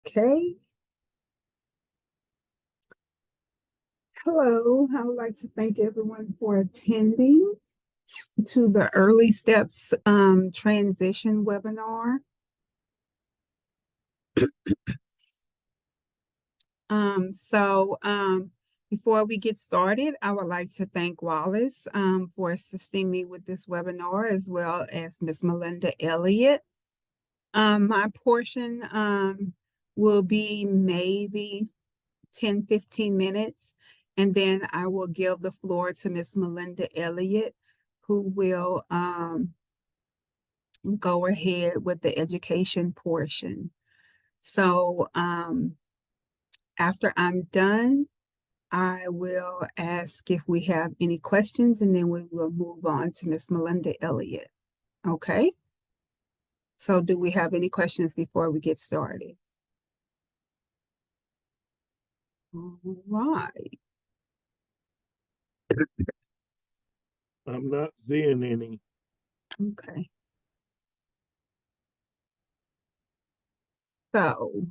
Okay. Hello, I would like to thank everyone for attending to the Early Steps Transition webinar. Before we get started, I would like to thank Wallace for assisting me with this webinar, as well as Ms. Mylinda Elliott. My portion will be maybe 10-15 minutes, and then I will give the floor to Ms. Mylinda Elliott, who will go ahead with the education portion. So after I'm done, I will ask if we have any questions, and then we will move on to Ms. Mylinda Elliott. Okay? So do we have any questions before we get started? All right. I'm not seeing any. Okay. So,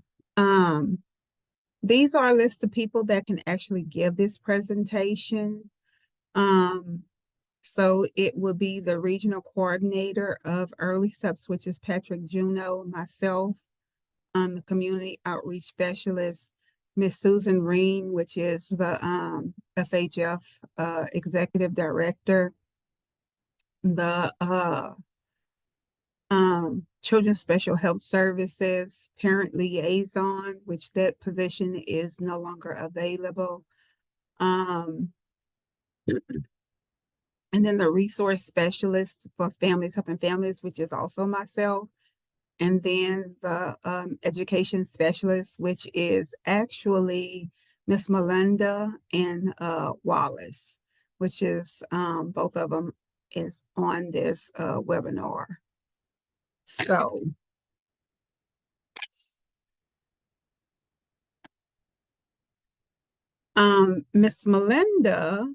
these are a list of people that can actually give this presentation. So it will be the regional coordinator of EarlySteps, which is Patrick Juno, myself, the community outreach specialist, Miss Susan Reen, which is the FHF executive director, the Children's Special Health Services parent liaison, which that position is no longer available. And then the resource specialist for families helping families, which is also myself. And then the education specialist, which is actually Miss Mylinda and Wallace, which is both of them is on this webinar. So Miss Mylinda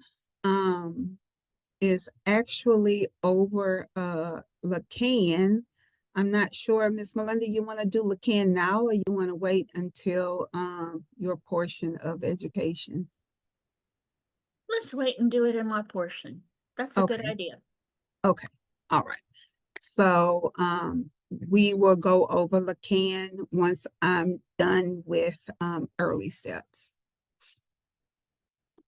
is actually over Lacan. I'm not sure, Miss Mylinda, you want to do Lacan now, or you want to wait until your portion of education? Let's wait and do it in my portion. That's a good idea. Okay. All right. So we will go over Lacan once I'm done with Early Steps.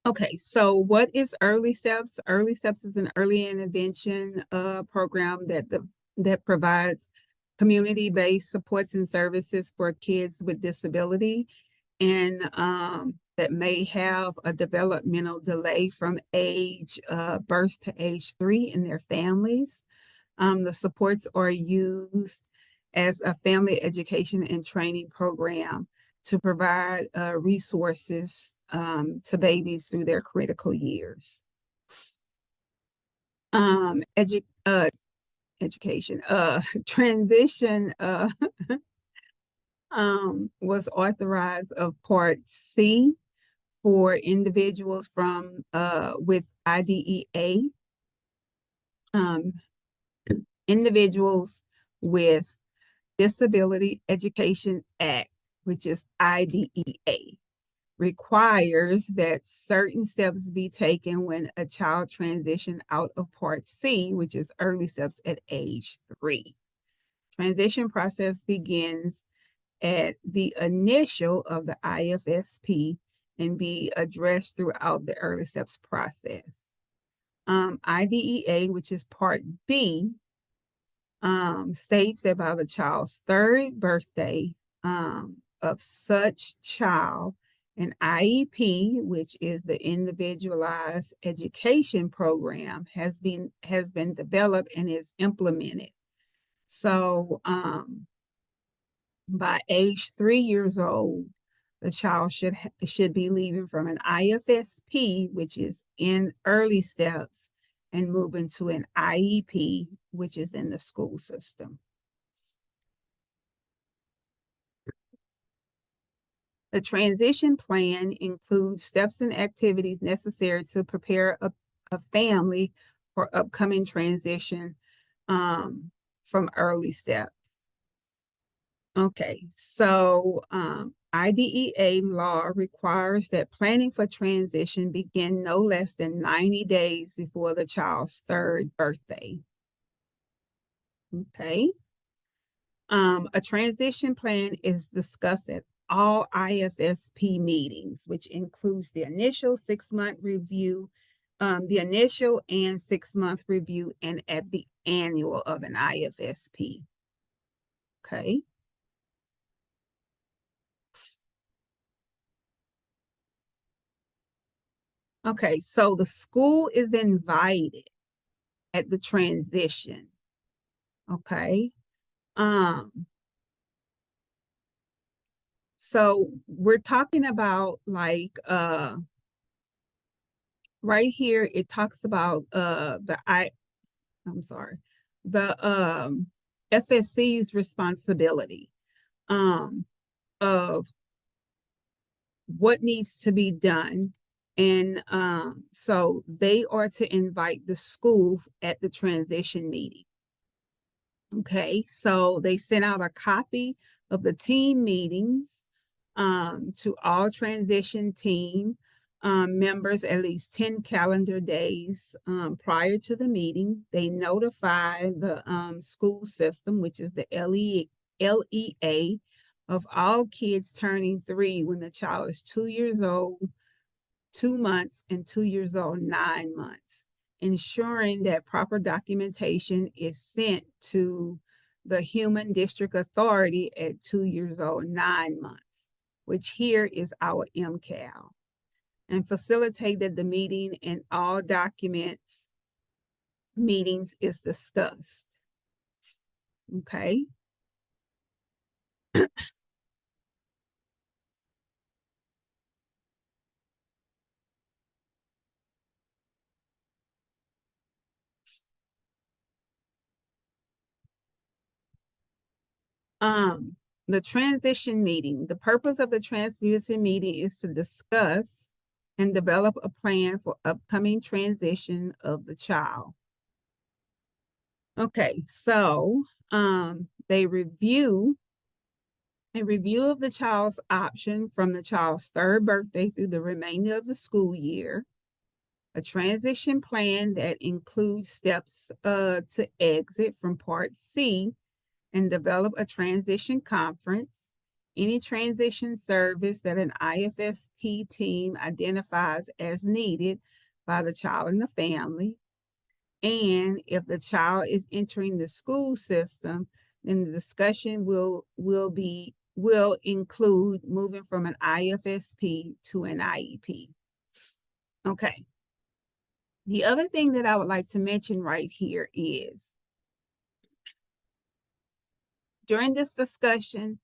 Okay, so what is Early Steps? Early Steps is an early intervention program that provides community-based supports and services for kids with disability, and that may have a developmental delay from age birth to age 3 in their families. The supports are used as a family education and training program to provide resources to babies through their critical years. Education, transition was authorized of Part C for individuals from with IDEA, individuals with Disability Education Act, which is IDEA, requires that certain steps be taken when a child transitions out of Part C, which is early steps, at age 3. Transition process begins at the initial of the IFSP and be addressed throughout the early steps process. IDEA, which is Part B, states that by the child's 3rd birthday of such child, an IEP, which is the Individualized Education Program, has been developed and is implemented. So by age 3 years old, the child should be leaving from an IFSP, which is in early steps, and moving to an IEP, which is in the school system. The transition plan includes steps and activities necessary to prepare a family for upcoming transition from early steps. Okay, so IDEA law requires that planning for transition begin no less than 90 days before the child's third birthday. Okay. A transition plan is discussed at all IFSP meetings, which includes the initial 6-month review, the initial and 6-month review, and at the annual of an IFSP. Okay. Okay, so the school is invited at the transition. Okay. So we're talking about like right here it talks about the FSC's responsibility of what needs to be done. And so they are to invite the school at the transition meeting. Okay, so they sent out a copy of the team meetings to all transition team members at least 10 calendar days prior to the meeting. They notify the school system, which is the LEA, of all kids turning 3 when the child is 2 years old, 2 months, and 2 years old, 9 months, ensuring that proper documentation is sent to the Human District Authority at 2 years old, 9 months, which here is our MCAL, and facilitated the meeting and all documents meetings is discussed. Okay. The transition meeting. The purpose of the transition meeting is to discuss and develop a plan for upcoming transition of the child. Okay, so they review a review of the child's option from the child's 3rd birthday through the remainder of the school year, a transition plan that includes steps to exit from Part C, and develop a transition conference, any transition service that an IFSP team identifies as needed by the child and the family. And if the child is entering the school system, then the discussion will include moving from an IFSP to an IEP. Okay. The other thing that I would like to mention right here is during this discussion,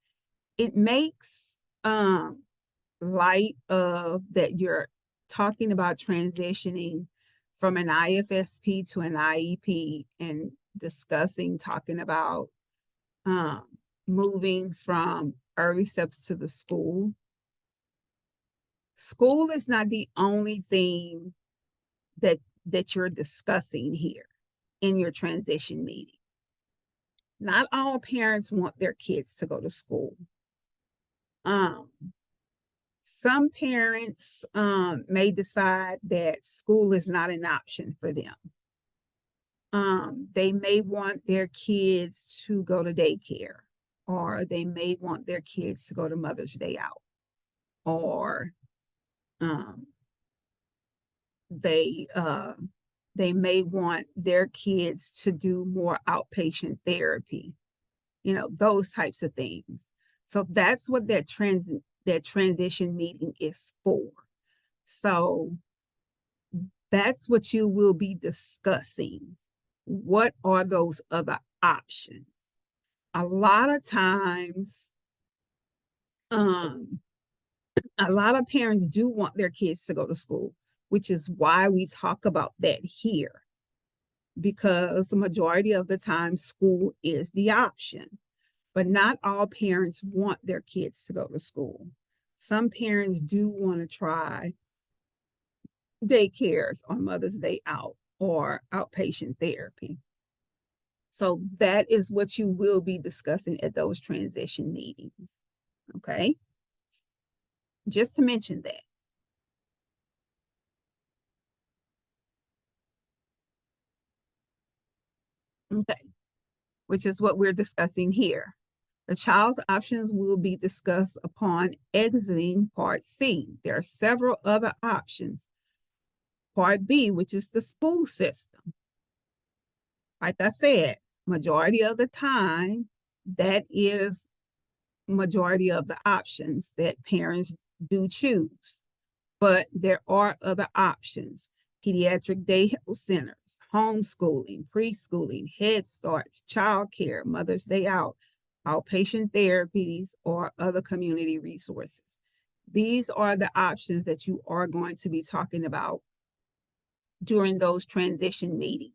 it makes light of that you're talking about transitioning from an IFSP to an IEP and talking about moving from early steps to the school. School is not the only thing that you're discussing here in your transition meeting. Not all parents want their kids to go to school. Some parents may decide that school is not an option for them. They may want their kids to go to daycare, or they may want their kids to go to Mother's Day out, or they may want their kids to do more outpatient therapy, those types of things. So that's what that transition meeting is for. So that's what you will be discussing. What are those other options? A lot of times, a lot of parents do want their kids to go to school, which is why we talk about that here, because the majority of the time school is the option. But not all parents want their kids to go to school. Some parents do want to try daycares on Mother's Day out or outpatient therapy. So that is what you will be discussing at those transition meetings. Okay. Just to mention that. Okay. Which is what we're discussing here. The child's options will be discussed upon exiting Part C. There are several other options. Part B, which is the school system. Like I said, majority of the time, that is majority of the options that parents do choose. But there are other options: pediatric day health centers, homeschooling, preschooling, Head Starts, childcare, Mother's Day Out, outpatient therapies, or other community resources. These are the options that you are going to be talking about during those transition meetings.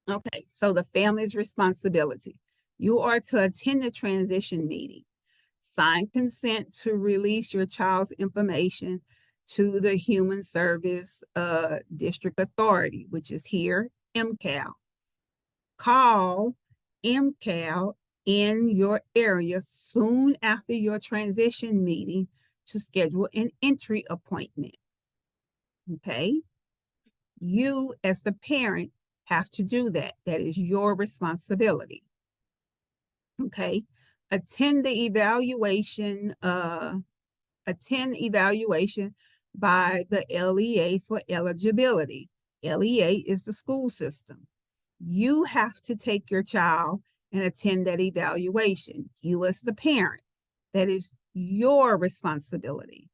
Okay, so the family's responsibility. You are to attend the transition meeting, sign consent to release your child's information to the Human Service District Authority, which is here, MCAL. Call MCAL in your area soon after your transition meeting to schedule an entry appointment. Okay? You, as the parent, have to do that. That is your responsibility. Okay? Attend evaluation by the LEA for eligibility. LEA is the school system. You have to take your child and attend that evaluation. You as the parent, that is your responsibility.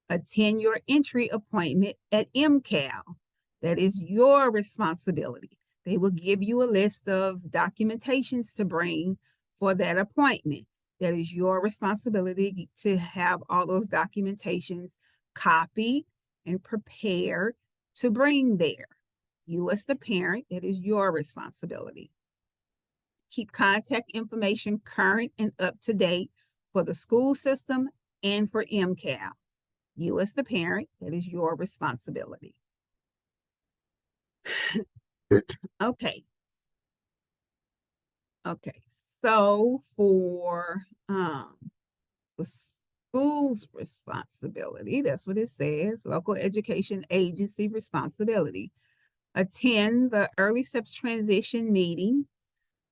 Attend your entry appointment at MCAL. That is your responsibility. They will give you a list of documentations to bring for that appointment. That is your responsibility to have all those documentations copied and prepared to bring there. You as the parent, that is your responsibility. Keep contact information current and up to date for the school system and for MCAL. You as the parent, that is your responsibility. Okay. Okay. So for the school's responsibility, that's what it says, local education agency responsibility. Attend the EarlySteps Transition meeting,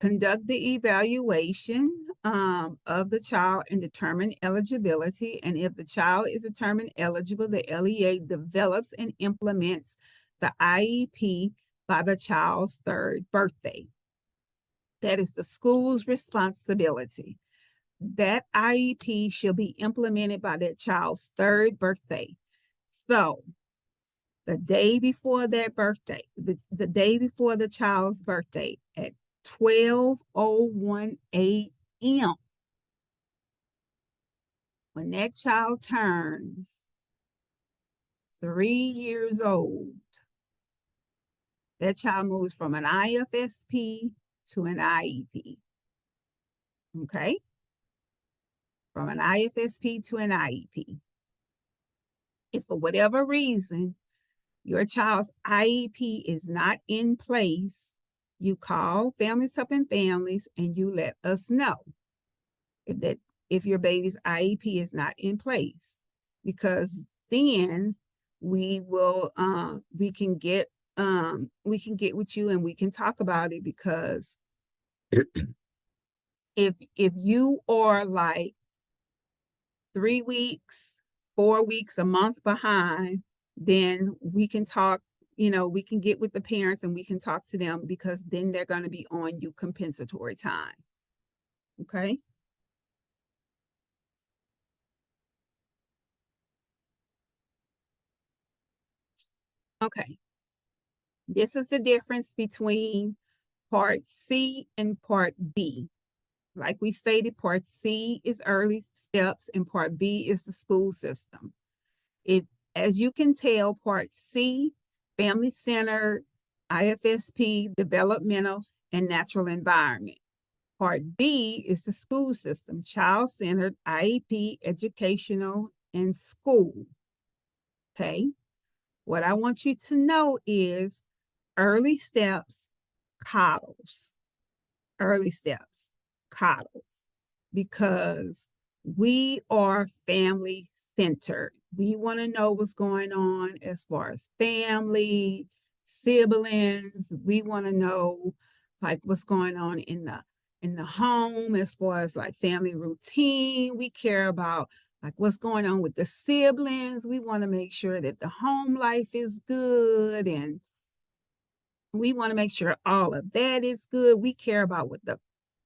conduct the evaluation of the child and determine eligibility. And if the child is determined eligible, the LEA develops and implements the IEP by the child's 3rd birthday. That is the school's responsibility. That IEP shall be implemented by that child's 3rd birthday. So the day before that birthday, the day before the child's birthday at 12:01 a.m., when that child turns 3 years old, that child moves from an IFSP to an IEP. Okay? From an IFSP to an IEP. If for whatever reason your child's IEP is not in place, you call Families Helping Families and you let us know if your baby's IEP is not in place, because then we can get with you and we can talk about it. Because if you are like 3 weeks, 4 weeks, a month behind, then we can talk, we can get with the parents and we can talk to them, because then they're going to be on you compensatory time. Okay? Okay. This is the difference between Part C and Part B. Like we stated, Part C is early steps and Part B is the school system. As you can tell, Part C, family-centered, IFSP, developmental, and natural environment. Part B is the school system, child-centered, IEP, educational, and school. Okay? What I want you to know is Early Steps coddles. Early Steps coddles. Because we are family centered. We want to know what's going on as far as family, siblings. We want to know like what's going on in the home as far as like family routine. We care about like what's going on with the siblings. We want to make sure that the home life is good, and we want to make sure all of that is good. We care about what the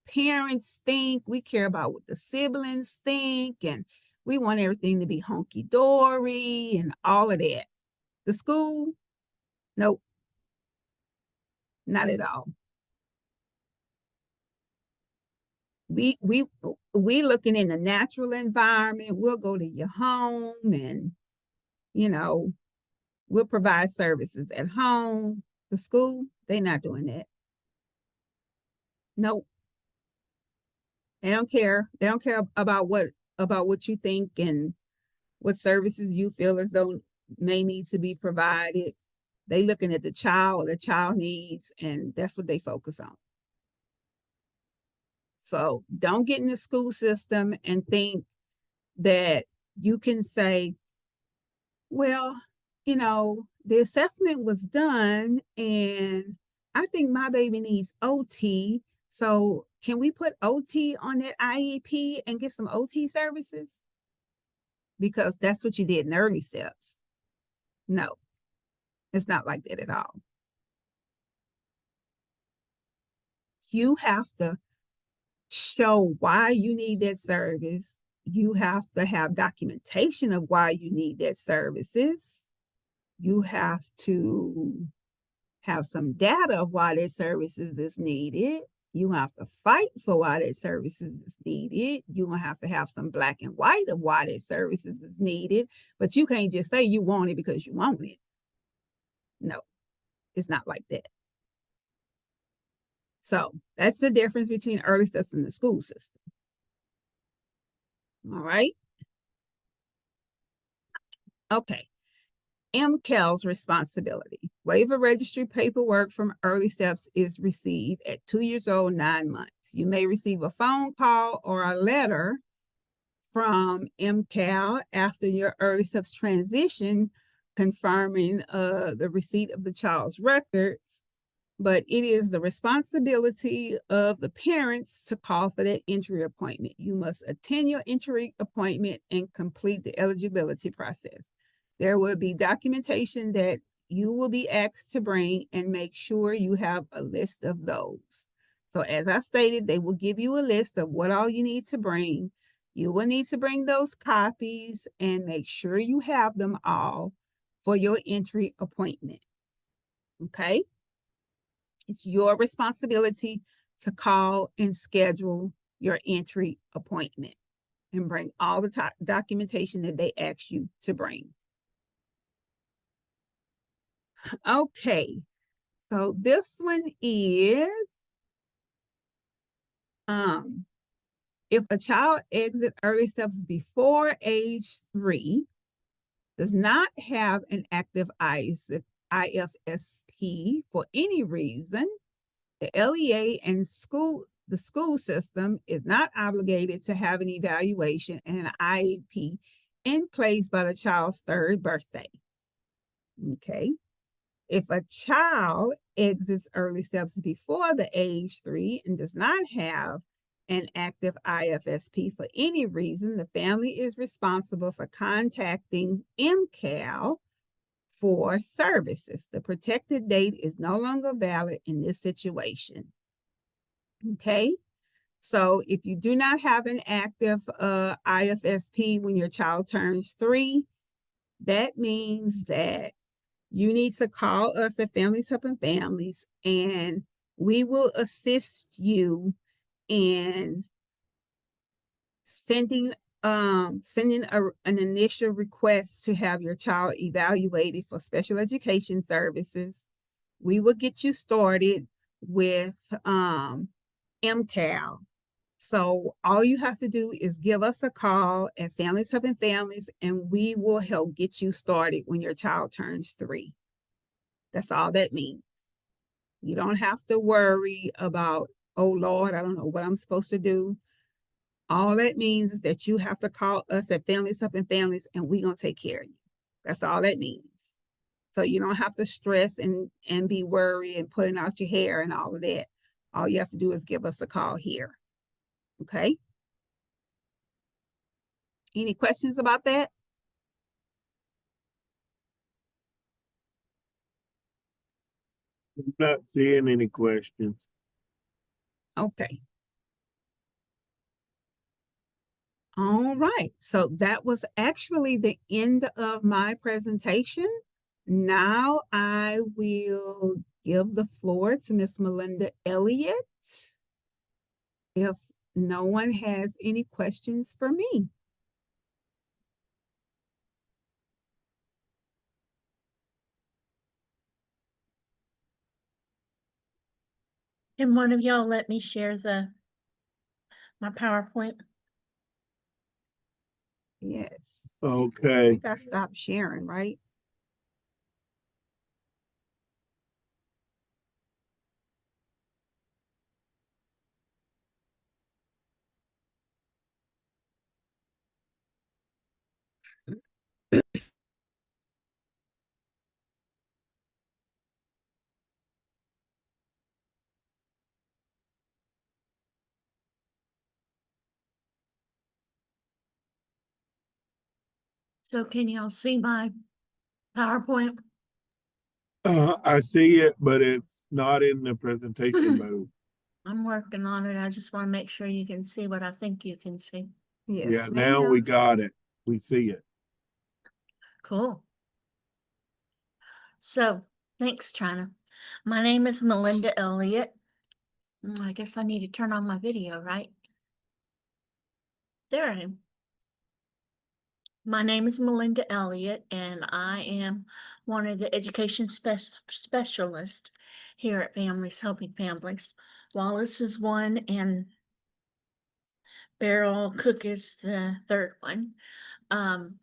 parents think. We care about what the siblings think, and we want everything to be hunky-dory and all of that. The school, nope, not at all. We looking in the natural environment. We'll go to your home, and we'll provide services at home. The school, they're not doing that. Nope. They don't care. They don't care about what you think and what services you feel as though may need to be provided. They looking at the child needs, and that's what they focus on. So don't get in the school system and think that you can say, well, the assessment was done and I think my baby needs OT. So can we put OT on that IEP and get some OT services? Because that's what you did in Early Steps. No, it's not like that at all. You have to show why you need that service. You have to have documentation of why you need that services. You have to have some data of why that services is needed. You have to fight for why that services is needed. You're going to have some black and white of why that services is needed. But you can't just say you want it because you want it. No, it's not like that. So that's the difference between Early Steps and the school system. All right. Okay. MCAL's responsibility. Waiver registry paperwork from Early Steps is received at 2 years old, 9 months. You may receive a phone call or a letter from MCAL after your Early Steps transition confirming the receipt of the child's records, but it is the responsibility of the parents to call for that entry appointment. You must attend your entry appointment and complete the eligibility process. There will be documentation that you will be asked to bring, and make sure you have a list of those. So as I stated, they will give you a list of what all you need to bring. You will need to bring those copies and make sure you have them all for your entry appointment. Okay? It's your responsibility to call and schedule your entry appointment and bring all the documentation that they ask you to bring. Okay, so this one is, if a child exits Early Steps before age 3, does not have an active IFSP for any reason, the LEA and the school system is not obligated to have an evaluation and an IEP in place by the child's 3rd birthday. Okay. If a child exits Early Steps before the age 3 and does not have an active IFSP for any reason, the family is responsible for contacting MCAL for services. The protected date is no longer valid in this situation. Okay, so if you do not have an active IFSP when your child turns 3, that means that you need to call us at Families Helping Families, and we will assist you in sending an initial request to have your child evaluated for special education services. We will get you started with MCAL. So all you have to do is give us a call at Families Helping Families, and we will help get you started when your child turns 3. That's all that means. You don't have to worry about, oh Lord, I don't know what I'm supposed to do. All that means is that you have to call us at Families Helping Families, and we're going to take care of you. That's all that means. So you don't have to stress and be worried and putting out your hair and all of that. All you have to do is give us a call here. Okay? Any questions about that? I'm not seeing any questions. Okay. All right. So that was actually the end of my presentation. Now I will give the floor to Miss Mylinda Elliott. If no one has any questions for me. Can one of y'all let me share my PowerPoint? Yes. I Okay. think I stopped sharing, right? So can y'all see my PowerPoint? I see it, but it's not in the presentation mode. I'm working on it. I just want to make sure you can see what I think you can see. Yes, Yeah, now we got it. We see it. Cool. So thanks, China. My name is Mylinda Elliott. I guess I need to turn on my video, right? There I am. My name is Mylinda Elliott, and I am one of the education specialists here at Families Helping Families. Wallace is one, and Beryl Cook is the third one. I'm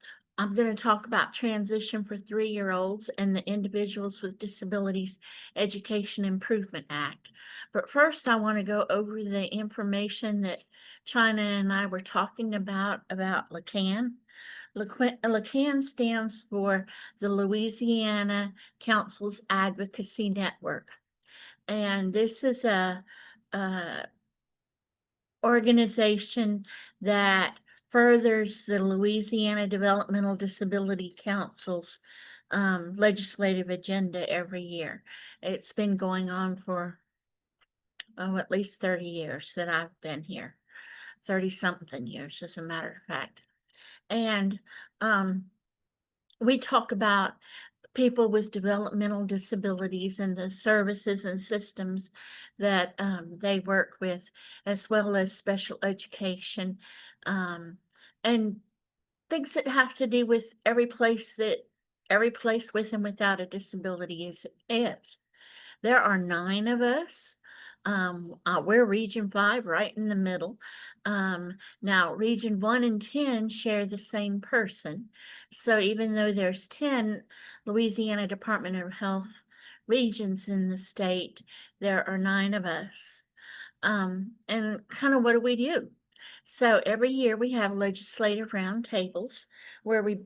going to talk about transition for 3-year-olds and the Individuals with Disabilities Education Improvement Act. But first, I want to go over the information that China and I were talking about LCAN. LCAN stands for the Louisiana Council's Advocacy Network. And this is a organization that furthers the Louisiana Developmental Disability Council's legislative agenda every year. It's been going on for, at least 30 years that I've been here. 30-something years, as a matter of fact. And we talk about people with developmental disabilities and the services and systems that they work with, as well as special education, and things that have to do with every place with and without a disability is. There are 9 of us. We're Region 5, right in the middle. Now, Region 1 and 10 share the same person. So even though there's 10 Louisiana Department of Health regions in the state, there are 9 of us. And kind of what do we do? So every year we have legislative roundtables where we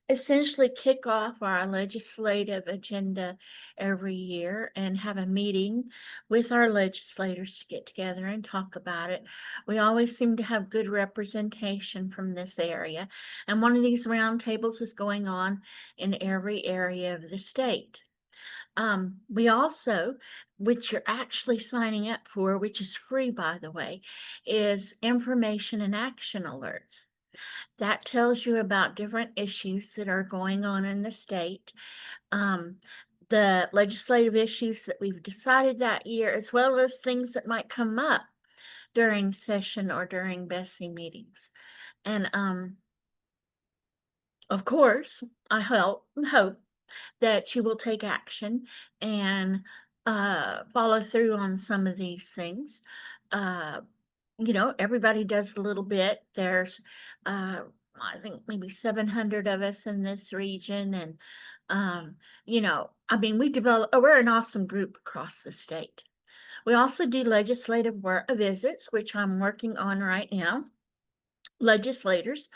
essentially kick off our legislative agenda every year and have a meeting with our legislators to get together and talk about it. We always seem to have good representation from this area, and one of these roundtables is going on in every area of the state. We also, which you're actually signing up for, which is free, by the way, is information and action alerts. That tells you about different issues that are going on in the state, the legislative issues that we've decided that year, as well as things that might come up during session or during BESI meetings. And of course, I hope that you will take action and follow through on some of these things. everybody does a little bit. There's, I think maybe 700 of us in this region. And, we're an awesome group across the state. We also do legislative work visits, which I'm working on right now. Legislators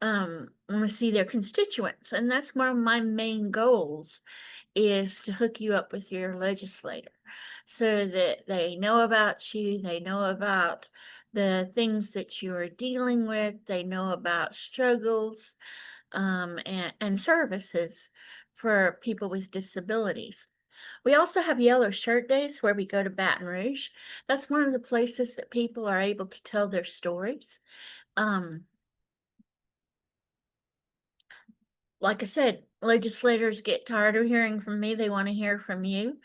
want to see their constituents, and that's one of my main goals, is to hook you up with your legislator so that they know about you, they know about the things that you are dealing with, they know about struggles and services for people with disabilities. We also have Yellow Shirt Days where we go to Baton Rouge. That's one of the places that people are able to tell their stories. Like I said, legislators get tired of hearing from me. They want to hear from you.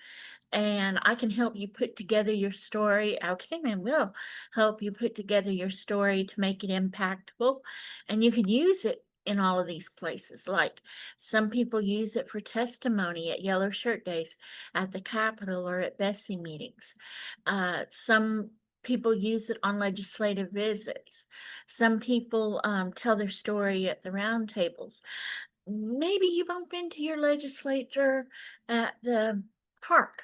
And I can help you put together your story. I can and will help you put together your story to make it impactful. And you can use it in all of these places. Like some people use it for testimony at Yellow Shirt Days, at the Capitol, or at Bessie meetings. Some people use it on legislative visits. Some people tell their story at the round tables. Maybe you bump into your legislator at the park.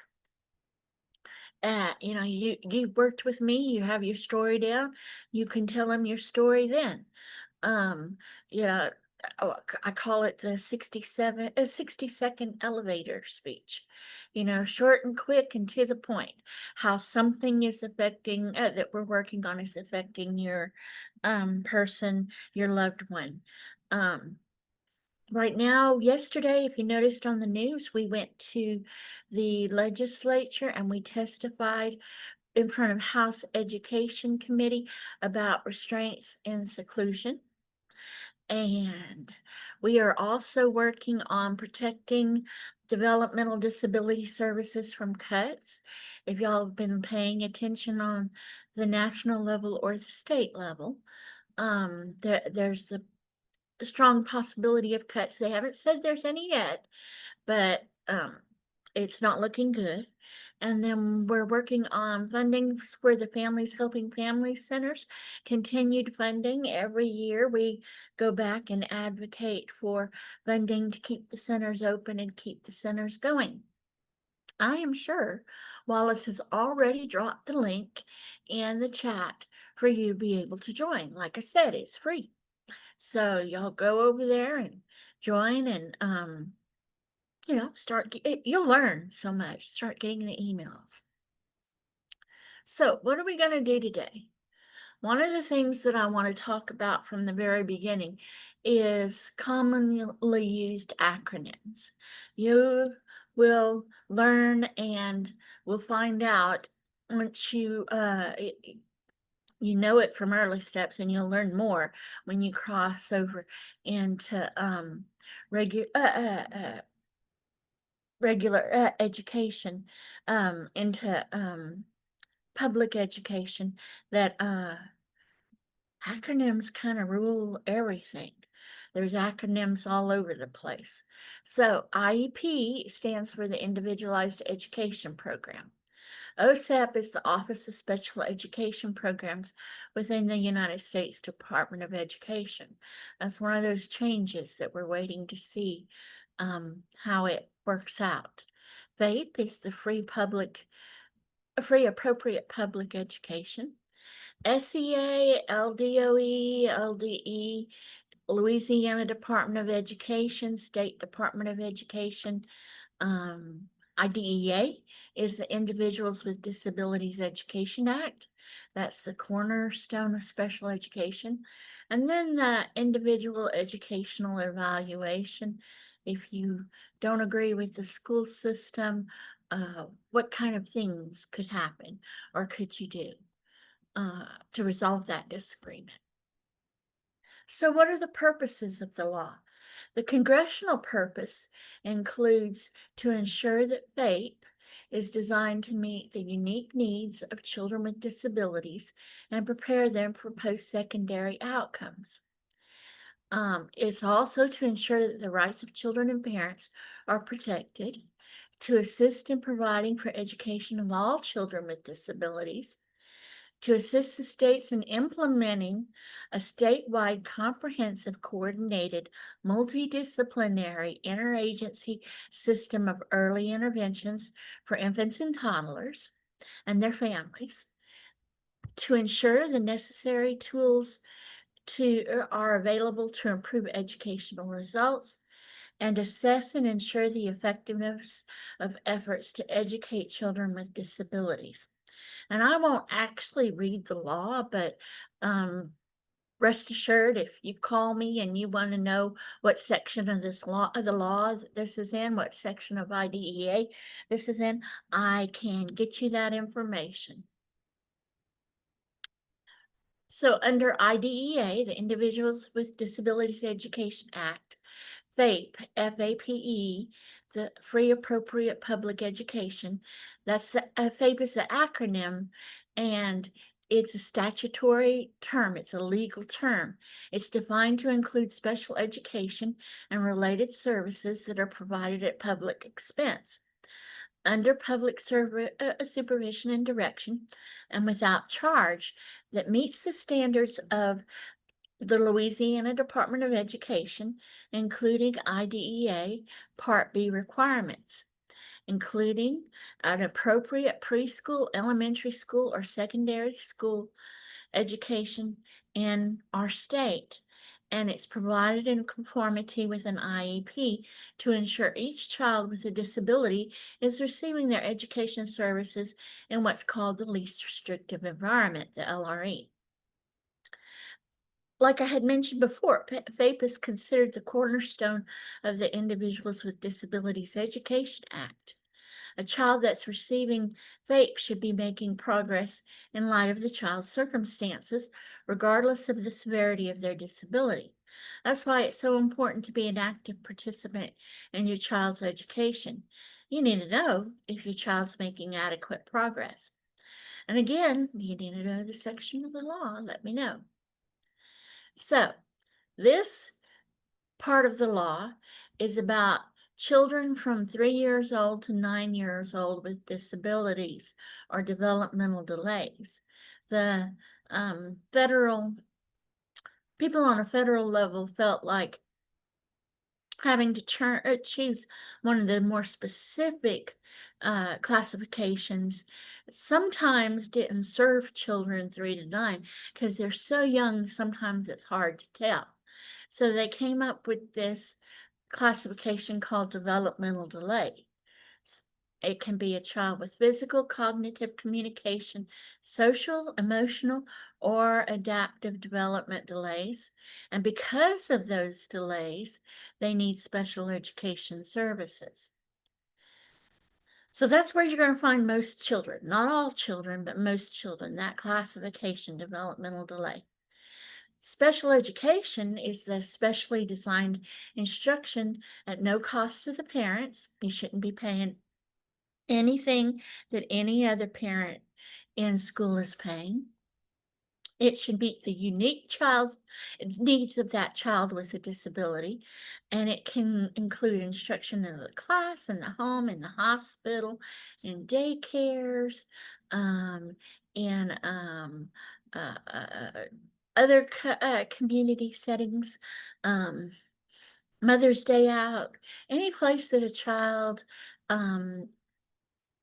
You worked with me, you have your story down, you can tell them your story then. Um, you know, I call it the 60-second elevator speech. Short and quick and to the point. How something is affecting that we're working on is affecting your person, your loved one. Right now, yesterday, if you noticed on the news, we went to the legislature and we testified in front of House Education Committee about restraints and seclusion. And we are also working on protecting developmental disability services from cuts. If y'all have been paying attention on the national level or the state level, there's the strong possibility of cuts. They haven't said there's any yet, but it's not looking good. And then we're working on funding for the Families Helping Families Centers, continued funding. Every year we go back and advocate for funding to keep the centers open and keep the centers going. I am sure Wallace has already dropped the link in the chat for you to be able to join. Like I said, it's free. So y'all go over there and join and, you'll learn so much. Start getting the emails. So what are we going to do today? One of the things that I want to talk about from the very beginning is commonly used acronyms. You will learn and will find out once you know it from early steps, and you'll learn more when you cross over into regular education, into public education, that acronyms kind of rule everything. There's acronyms all over the place. So IEP stands for the Individualized Education Program. OSEP is the Office of Special Education Programs within the United States Department of Education. That's one of those changes that we're waiting to see how it works out. FAPE is the Free Appropriate Public Education. SEA, LDOE, LDE, Louisiana Department of Education, State Department of Education, IDEA is the Individuals with Disabilities Education Act. That's the cornerstone of special education. And then the Individual Educational Evaluation. If you don't agree with the school system, what kind of things could happen or could you do to resolve that disagreement? So what are the purposes of the law? The congressional purpose includes to ensure that FAPE is designed to meet the unique needs of children with disabilities and prepare them for post-secondary outcomes. It's also to ensure that the rights of children and parents are protected, to assist in providing for education of all children with disabilities, to assist the states in implementing a statewide comprehensive coordinated multidisciplinary interagency system of early interventions for infants and toddlers and their families, to ensure the necessary tools are available to improve educational results, and assess and ensure the effectiveness of efforts to educate children with disabilities. And I won't actually read the law, but rest assured, if you call me and you want to know what section of the law this is in, what section of IDEA this is in, I can get you that information. So under IDEA, the Individuals with Disabilities Education Act, FAPE, F-A-P-E, the Free Appropriate Public Education, that's the FAPE is the acronym, and it's a statutory term. It's a legal term. It's defined to include special education and related services that are provided at public expense, under public supervision and direction, and without charge, that meets the standards of the Louisiana Department of Education, including IDEA Part B requirements, including an appropriate preschool, elementary school, or secondary school education in our state. And it's provided in conformity with an IEP to ensure each child with a disability is receiving their education services in what's called the least restrictive environment, the LRE. Like I had mentioned before, FAPE is considered the cornerstone of the Individuals with Disabilities Education Act. A child that's receiving FAPE should be making progress in light of the child's circumstances, regardless of the severity of their disability. That's why it's so important to be an active participant in your child's education. You need to know if your child's making adequate progress. And again, you need to know the section of the law. Let me know. So this part of the law is about children from 3 years old to 9 years old with disabilities or developmental delays. The people on a federal level felt like having to choose one of the more specific classifications sometimes didn't serve children 3 to 9 because they're so young, sometimes it's hard to tell. So they came up with this classification called developmental delay. It can be a child with physical, cognitive, communication, social, emotional, or adaptive development delays. And because of those delays, they need special education services. So that's where you're going to find most children, not all children, but most children, that classification, developmental delay. Special education is the specially designed instruction at no cost to the parents. You shouldn't be paying anything that any other parent in school is paying. It should meet the unique child needs of that child with a disability, and it can include instruction in the class, in the home, in the hospital, in daycares, in other community settings, Mother's Day out, any place that a child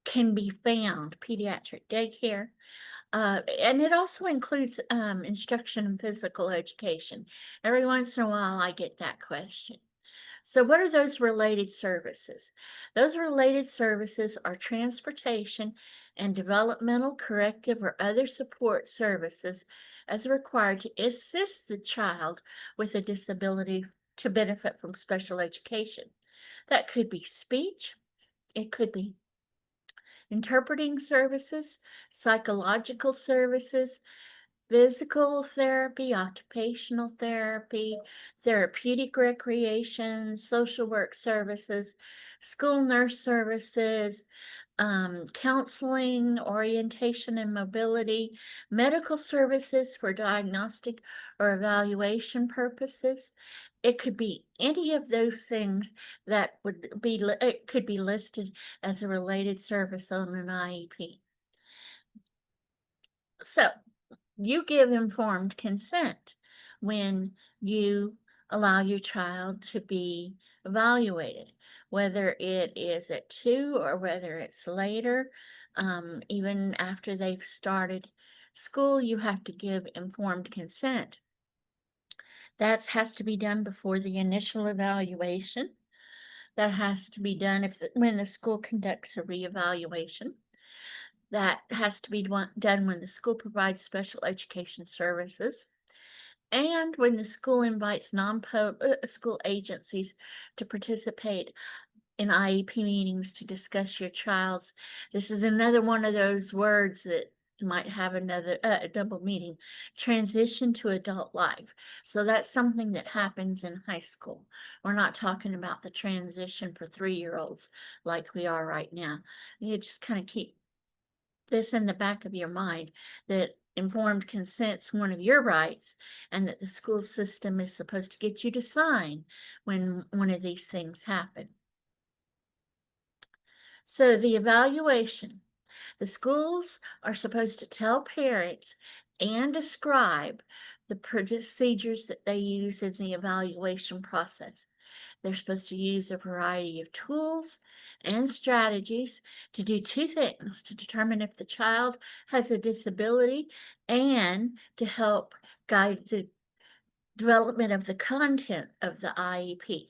can be found, pediatric daycare. And it also includes instruction in physical education. Every once in a while, I get that question. So what are those related services? Those related services are transportation and developmental, corrective, or other support services as required to assist the child with a disability to benefit from special education. That could be speech. It could be interpreting services, psychological services, physical therapy, occupational therapy, therapeutic recreation, social work services, school nurse services, counseling, orientation and mobility, medical services for diagnostic or evaluation purposes. It could be any of those things that it could be listed as a related service on an IEP. So you give informed consent when you allow your child to be evaluated, whether it is at 2 or whether it's later. Even after they've started school, you have to give informed consent. That has to be done before the initial evaluation. That has to be done when the school conducts a reevaluation. That has to be done when the school provides special education services, and when the school invites non-school agencies to participate in IEP meetings to discuss your child's. This is another one of those words that might have another double meaning: transition to adult life. So that's something that happens in high school. We're not talking about the transition for 3-year-olds like we are right now. You just kind of keep this in the back of your mind, that informed consent's one of your rights, and that the school system is supposed to get you to sign when one of these things happen. So the evaluation, the schools are supposed to tell parents and describe the procedures that they use in the evaluation process. They're supposed to use a variety of tools and strategies to do 2 things: to determine if the child has a disability and to help guide the development of the content of the IEP.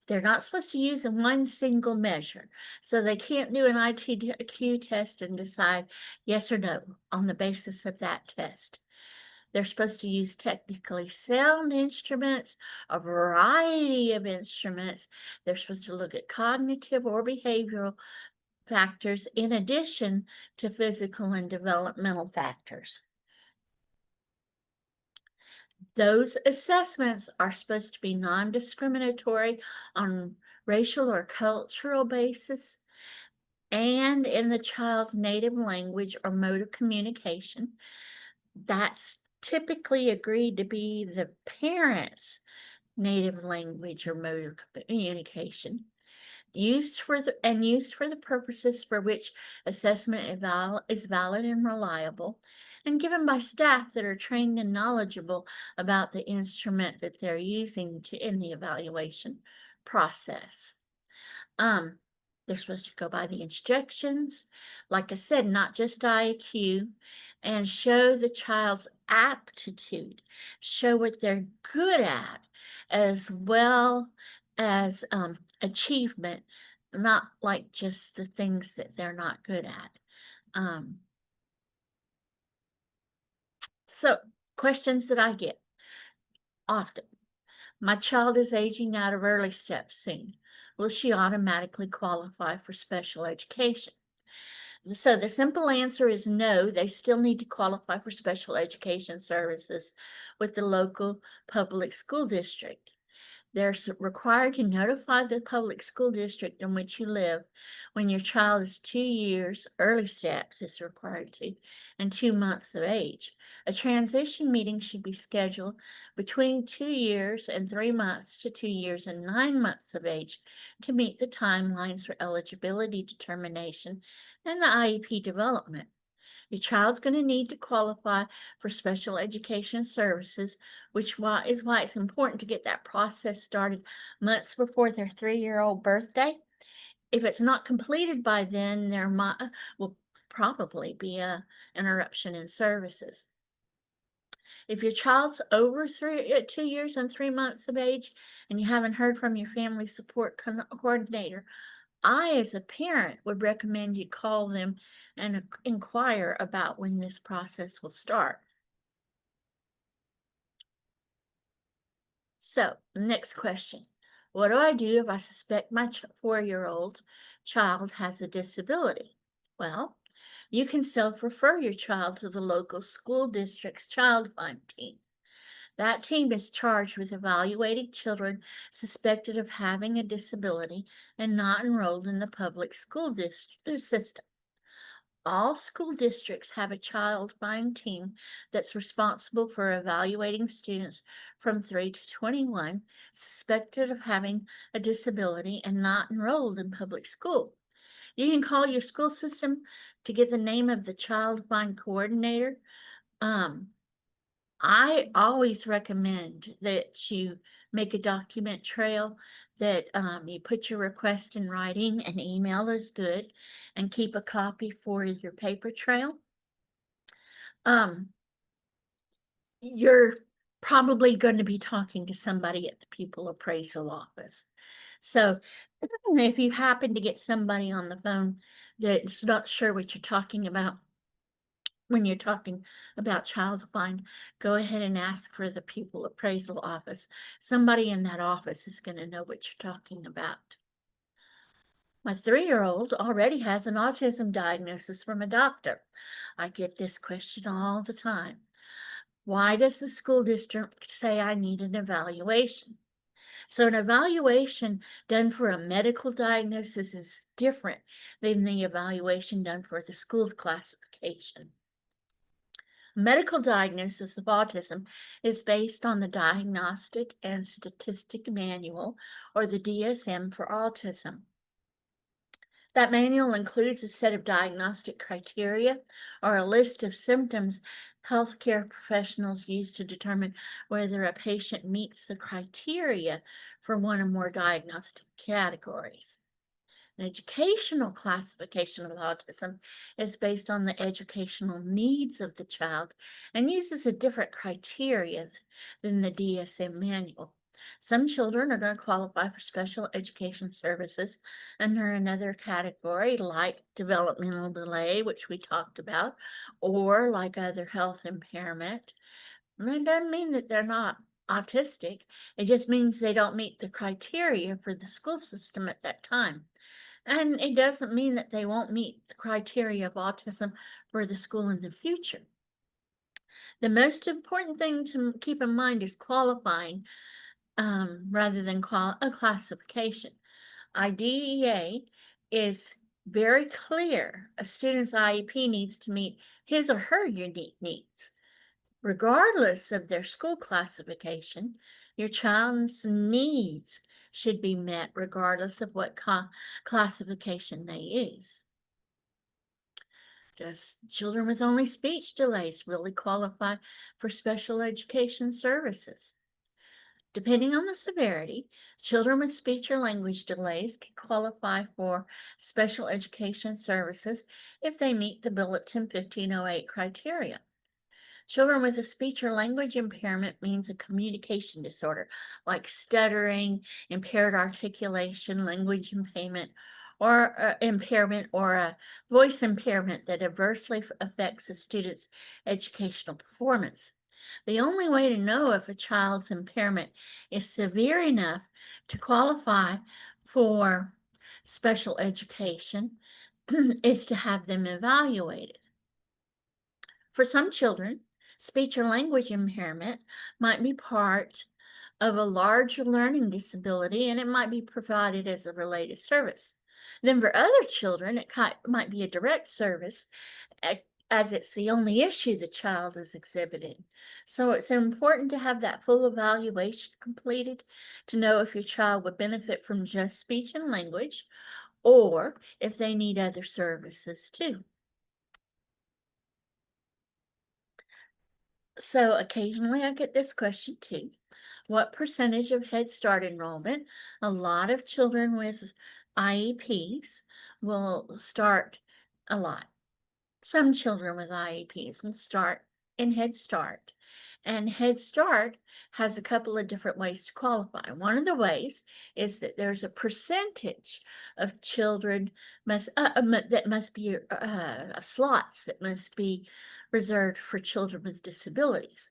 They're not supposed to use one single measure, so they can't do an ITQ test and decide yes or no on the basis of that test. They're supposed to use technically sound instruments, a variety of instruments. They're supposed to look at cognitive or behavioral factors in addition to physical and developmental factors. Those assessments are supposed to be non-discriminatory on racial or cultural basis, and in the child's native language or mode of communication. That's typically agreed to be the parent's native language or mode of communication, used for the purposes for which assessment is valid and reliable, and given by staff that are trained and knowledgeable about the instrument that they're using in the evaluation process. They're supposed to go by the instructions, like I said, not just IQ, and show the child's aptitude, show what they're good at, as well as achievement, not like just the things that they're not good at. So questions that I get often: my child is aging out of early steps soon. Will she automatically qualify for special education? So the simple answer is no. They still need to qualify for special education services with the local public school district. They're required to notify the public school district in which you live when your child is 2 years, early steps is required to, and 2 months of age. A transition meeting should be scheduled between 2 years and 3 months to 2 years and 9 months of age to meet the timelines for eligibility determination and the IEP development. Your child's going to need to qualify for special education services, which is why it's important to get that process started months before their 3-year-old birthday. If it's not completed by then, there will probably be an interruption in services. If your child's over 2 years and 3 months of age and you haven't heard from your family support coordinator, I, as a parent, would recommend you call them and inquire about when this process will start. So, next question. What do I do if I suspect my 4-year-old child has a disability? Well, you can self-refer your child to the local school district's child find team. That team is charged with evaluating children suspected of having a disability and not enrolled in the public school system. All school districts have a child find team that's responsible for evaluating students from 3 to 21 suspected of having a disability and not enrolled in public school. You can call your school system to get the name of the child find coordinator. I always recommend that you make a document trail, that you put your request in writing. An email is good, and keep a copy for your paper trail. You're probably going to be talking to somebody at the pupil appraisal office. So if you happen to get somebody on the phone that's not sure what you're talking about when you're talking about child find, go ahead and ask for the pupil appraisal office. Somebody in that office is going to know what you're talking about. My 3-year-old already has an autism diagnosis from a doctor. I get this question all the time. Why does the school district say I need an evaluation? So an evaluation done for a medical diagnosis is different than the evaluation done for the school classification. Medical diagnosis of autism is based on the Diagnostic and Statistic Manual, or the DSM, for autism. That manual includes a set of diagnostic criteria, or a list of symptoms healthcare professionals use to determine whether a patient meets the criteria for one or more diagnostic categories. An educational classification of autism is based on the educational needs of the child and uses a different criteria than the DSM manual. Some children are going to qualify for special education services under another category, like developmental delay, which we talked about, or like other health impairment. And that doesn't mean that they're not autistic. It just means they don't meet the criteria for the school system at that time. And it doesn't mean that they won't meet the criteria of autism for the school in the future. The most important thing to keep in mind is qualifying rather than a classification. IDEA is very clear. A student's IEP needs to meet his or her unique needs. Regardless of their school classification, your child's needs should be met regardless of what classification they use. Does children with only speech delays really qualify for special education services? Depending on the severity, children with speech or language delays can qualify for special education services if they meet the Bulletin 1508 criteria. Children with a speech or language impairment means a communication disorder like stuttering, impaired articulation, language impairment, or a voice impairment that adversely affects a student's educational performance. The only way to know if a child's impairment is severe enough to qualify for special education is to have them evaluated. For some children, speech or language impairment might be part of a larger learning disability, and it might be provided as a related service. Then for other children, it might be a direct service, as it's the only issue the child is exhibiting. So it's important to have that full evaluation completed to know if your child would benefit from just speech and language, or if they need other services too. So occasionally I get this question too. What percentage of Head Start enrollment? A lot of children with IEPs will start a lot. Some children with IEPs will start in Head Start. And Head Start has a couple of different ways to qualify. One of the ways is that there's a percentage of children that must be slots that must be reserved for children with disabilities.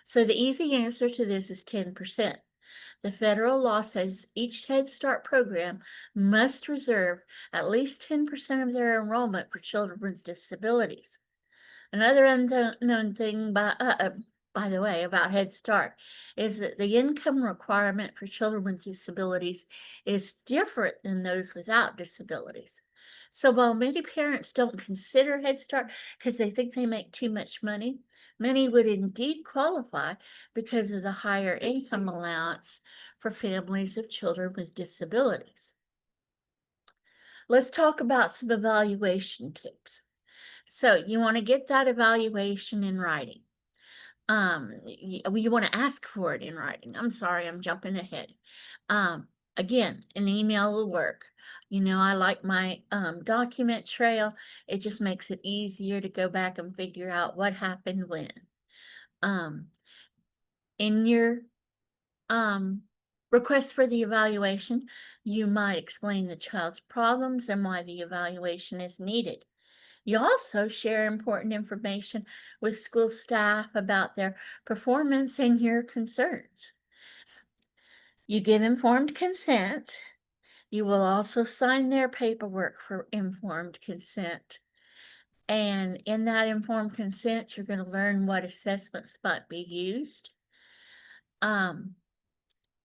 So the easy answer to this is 10%. The federal law says each Head Start program must reserve at least 10% of their enrollment for children with disabilities. Another unknown thing, by the way, about Head Start is that the income requirement for children with disabilities is different than those without disabilities. So while many parents don't consider Head Start because they think they make too much money, many would indeed qualify because of the higher income allowance for families of children with disabilities. Let's talk about some evaluation tips. So you want to get that evaluation in writing. You want to ask for it in writing. I'm sorry, I'm jumping ahead. Again, an email will work. You know, I like my document trail. It just makes it easier to go back and figure out what happened when. In your request for the evaluation, you might explain the child's problems and why the evaluation is needed. You also share important information with school staff about their performance and your concerns. You give informed consent. You will also sign their paperwork for informed consent. And in that informed consent, you're going to learn what assessments might be used. And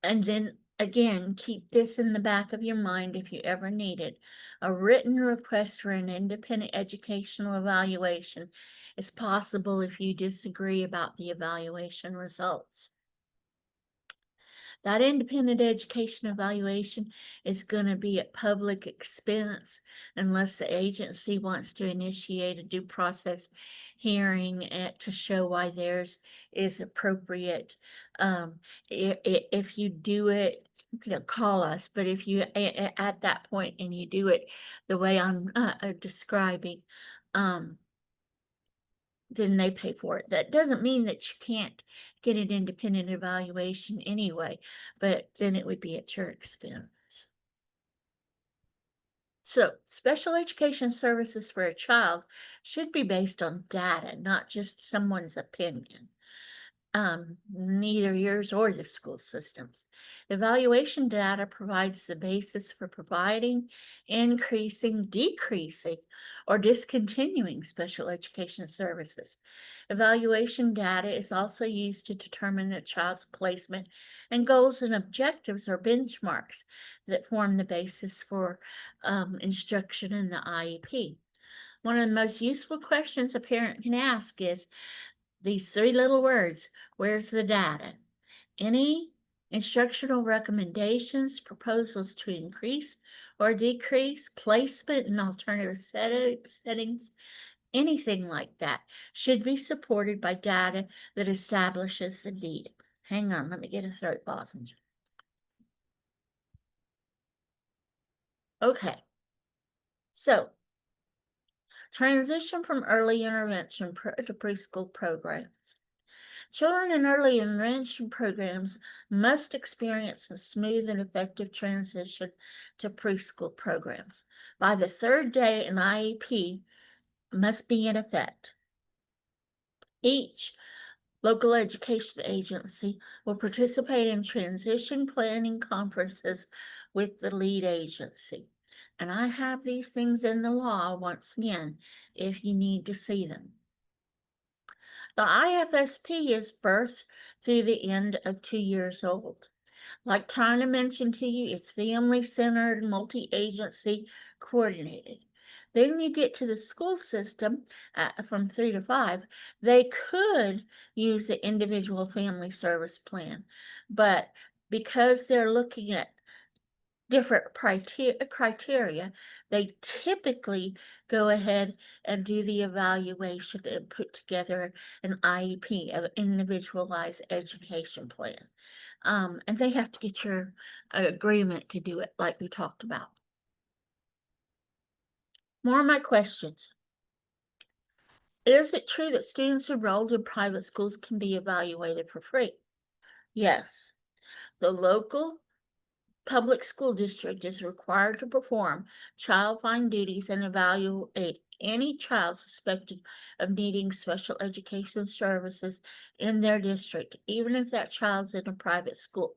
then again, keep this in the back of your mind if you ever need it. A written request for an independent educational evaluation is possible if you disagree about the evaluation results. That independent education evaluation is going to be at public expense unless the agency wants to initiate a due process hearing to show why theirs is appropriate. If you do it, call us, but if you at that point and you do it the way I'm describing, then they pay for it. That doesn't mean that you can't get an independent evaluation anyway, but then it would be at your expense. So, special education services for a child should be based on data, not just someone's opinion. Neither yours or the school system's. Evaluation data provides the basis for providing, increasing, decreasing, or discontinuing special education services. Evaluation data is also used to determine the child's placement and goals and objectives or benchmarks that form the basis for instruction in the IEP. One of the most useful questions a parent can ask is, these three little words: where's the data? Any instructional recommendations, proposals to increase or decrease placement and alternative settings, anything like that should be supported by data that establishes the need. Hang on, let me get a throat lozenge. Okay, so transition from early intervention to preschool programs. Children in early intervention programs must experience a smooth and effective transition to preschool programs. By the third day, an IEP must be in effect. Each local education agency will participate in transition planning conferences with the lead agency. And I have these things in the law once again, if you need to see them. The IFSP is birth through the end of 2 years old. Like Tanya mentioned to you, it's family-centered, multi-agency coordinated. Then you get to the school system from 3 to 5, they could use the individual family service plan, but because they're looking at different criteria, they typically go ahead and do the evaluation and put together an IEP, an individualized education plan. And they have to get your agreement to do it, like we talked about. More of my questions. Is it true that students enrolled in private schools can be evaluated for free? Yes. The local public school district is required to perform child find duties and evaluate any child suspected of needing special education services in their district, even if that child's in a private school.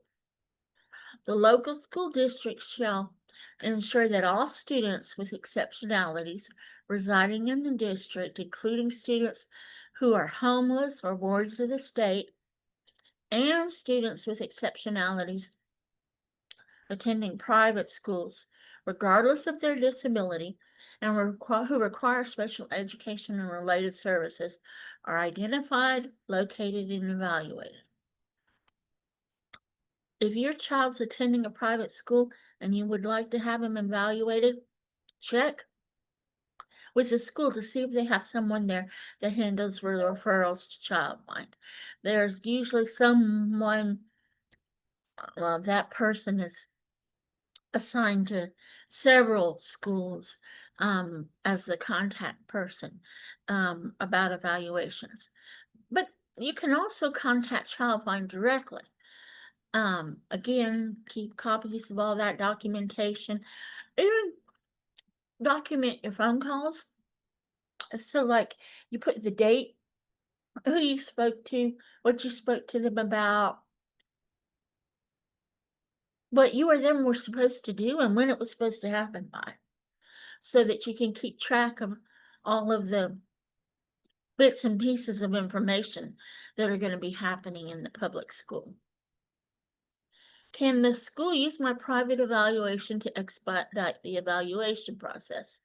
The local school district shall ensure that all students with exceptionalities residing in the district, including students who are homeless or wards of the state, and students with exceptionalities attending private schools, regardless of their disability, and who require special education and related services, are identified, located, and evaluated. If your child's attending a private school and you would like to have him evaluated, check. with the school to see if they have someone there that handles referrals to Childmind. There's usually someone, that person is assigned to several schools as the contact person about evaluations. But you can also contact Childmind directly. Again, keep copies of all that documentation. Even document your phone calls. So like you put the date, who you spoke to, what you spoke to them about, what you or them were supposed to do, and when it was supposed to happen by, so that you can keep track of all of the bits and pieces of information that are going to be happening in the public school. Can the school use my private evaluation to expedite the evaluation process?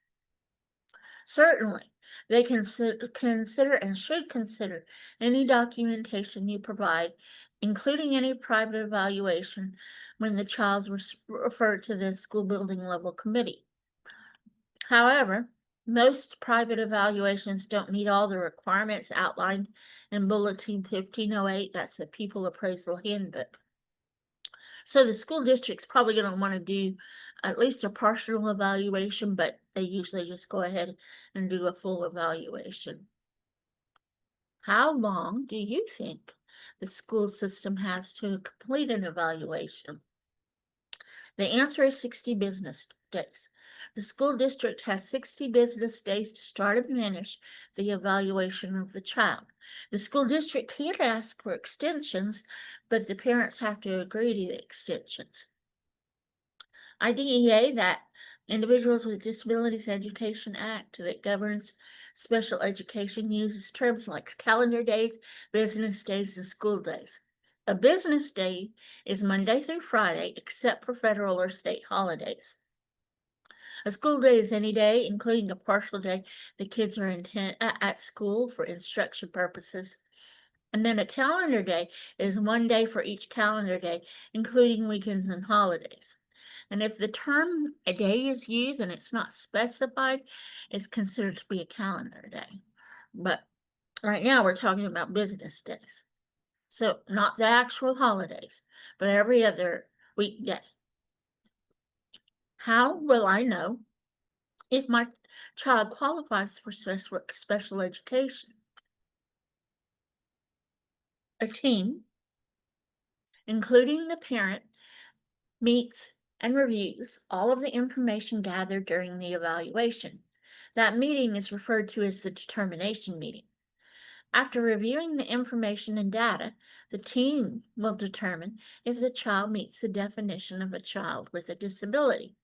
Certainly, they consider and should consider any documentation you provide, including any private evaluation, when the child was referred to the school building level committee. However, most private evaluations don't meet all the requirements outlined in Bulletin 1508. That's the Pupil Appraisal Handbook. So the school district's probably going to want to do at least a partial evaluation, but they usually just go ahead and do a full evaluation. How long do you think the school system has to complete an evaluation? The answer is 60 business days. The school district has 60 business days to start and finish the evaluation of the child. The school district can ask for extensions, but the parents have to agree to the extensions. IDEA, that Individuals with Disabilities Education Act that governs special education, uses terms like calendar days, business days, and school days. A business day is Monday through Friday, except for federal or state holidays. A school day is any day, including a partial day, the kids are at school for instruction purposes. And then a calendar day is one day for each calendar day, including weekends and holidays. And if the term a day is used and it's not specified, it's considered to be a calendar day. But right now we're talking about business days. So not the actual holidays, but every other weekday. How will I know if my child qualifies for special education? A team, including the parent, meets and reviews all of the information gathered during the evaluation. That meeting is referred to as the determination meeting. After reviewing the information and data, the team will determine if the child meets the definition of a child with a disability.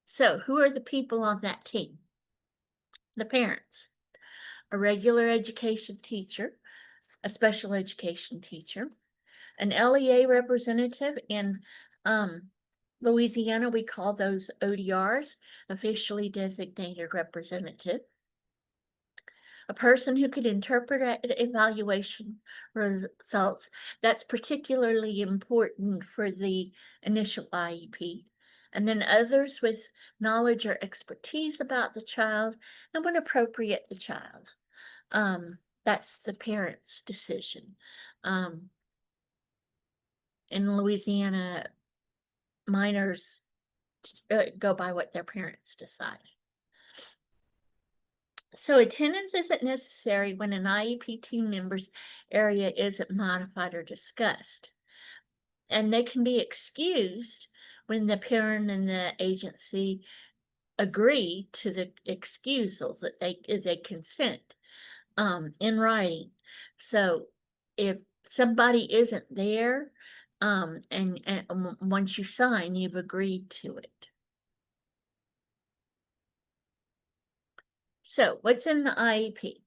So, who are the people on that team? The parents, a regular education teacher, a special education teacher, an LEA representative. In Louisiana, we call those ODRs, officially designated representative. A person who could interpret evaluation results. That's particularly important for the initial IEP. And then others with knowledge or expertise about the child and when appropriate the child. That's the parent's decision. In Louisiana, minors go by what their parents decide. So attendance isn't necessary when an IEP team member's area isn't modified or discussed. And they can be excused when the parent and the agency agree to the excusal, that they consent in writing. So if somebody isn't there, and once you sign, you've agreed to it. So what's in the IEP?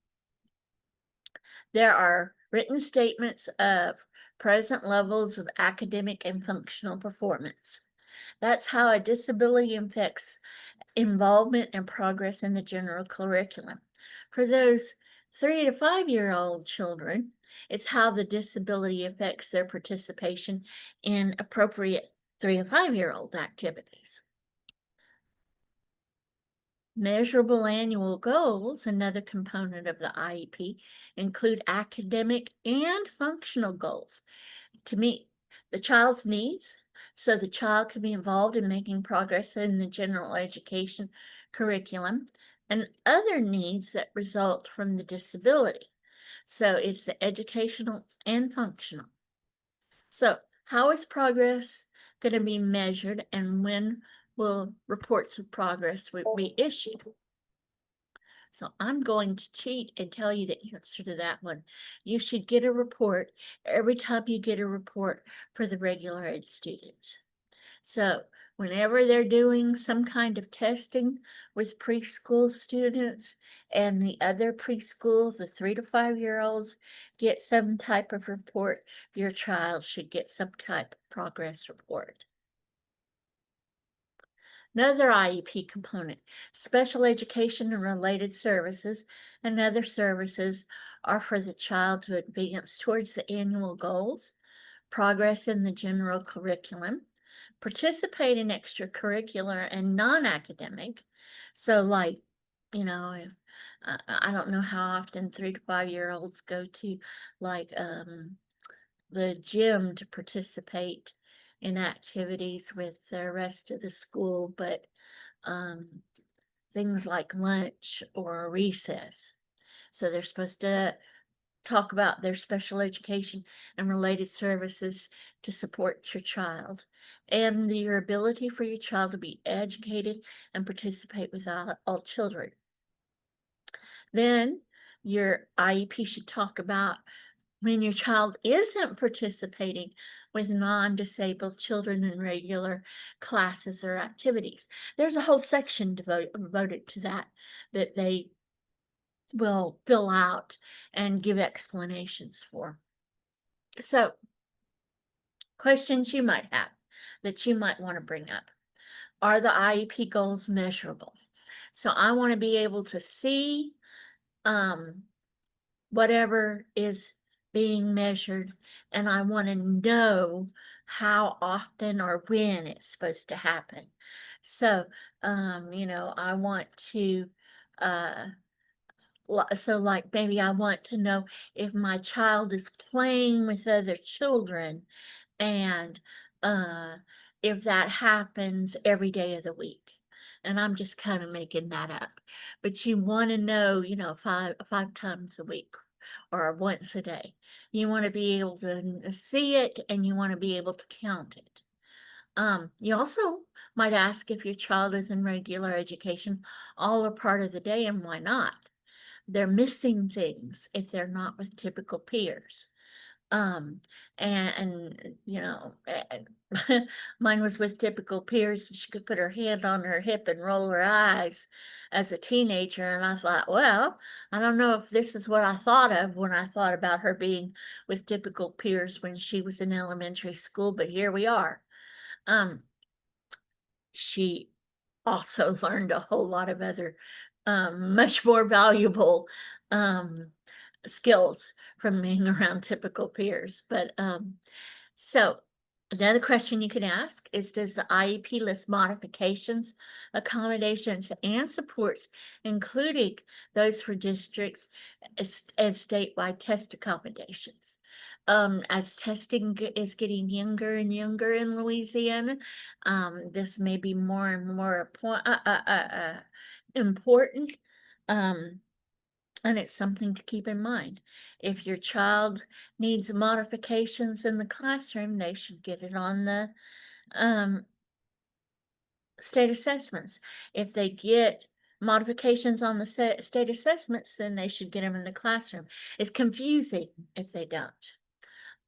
There are written statements of present levels of academic and functional performance. That's how a disability affects involvement and progress in the general curriculum. For those 3 to 5 year old children, it's how the disability affects their participation in appropriate 3 to 5 year old activities. Measurable annual goals, another component of the IEP, include academic and functional goals to meet the child's needs so the child can be involved in making progress in the general education curriculum and other needs that result from the disability. So it's the educational and functional. So how is progress going to be measured, and when will reports of progress be issued? So I'm going to cheat and tell you the answer to that one. You should get a report every time you get a report for the regular ed students. So whenever they're doing some kind of testing with preschool students and the other preschool, the 3 to 5 year olds get some type of report, your child should get some type of progress report. Another IEP component, special education and related services and other services are for the child to advance towards the annual goals, progress in the general curriculum, participate in extracurricular and non-academic. So like, if I don't know how often 3 to 5 year olds go to like the gym to participate in activities with the rest of the school, but things like lunch or recess. So they're supposed to talk about their special education and related services to support your child and your ability for your child to be educated and participate with all children. Then your IEP should talk about when your child isn't participating with non-disabled children in regular classes or activities. There's a whole section devoted to that they will fill out and give explanations for. So, questions you might have that you might want to bring up. Are the IEP goals measurable? So I want to be able to see whatever is being measured, and I want to know how often or when it's supposed to happen. So, I want to, so like maybe I want to know if my child is playing with other children, and if that happens every day of the week. And I'm just kind of making that up, but you want to know, five times a week or once a day. You want to be able to see it, and you want to be able to count it. You also might ask if your child is in regular education all or part of the day, and why not? They're missing things if they're not with typical peers. And mine was with typical peers. She could put her hand on her hip and roll her eyes as a teenager. And I thought, well, I don't know if this is what I thought of when I thought about her being with typical peers when she was in elementary school, but here we are. She also learned a whole lot of other much more valuable skills from being around typical peers. But so another question you can ask is, does the IEP list modifications, accommodations, and supports, including those for districts and statewide test accommodations? As testing is getting younger and younger in Louisiana, this may be more and more important. And it's something to keep in mind. If your child needs modifications in the classroom, they should get it on the state assessments. If they get modifications on the state assessments, then they should get them in the classroom. It's confusing if they don't.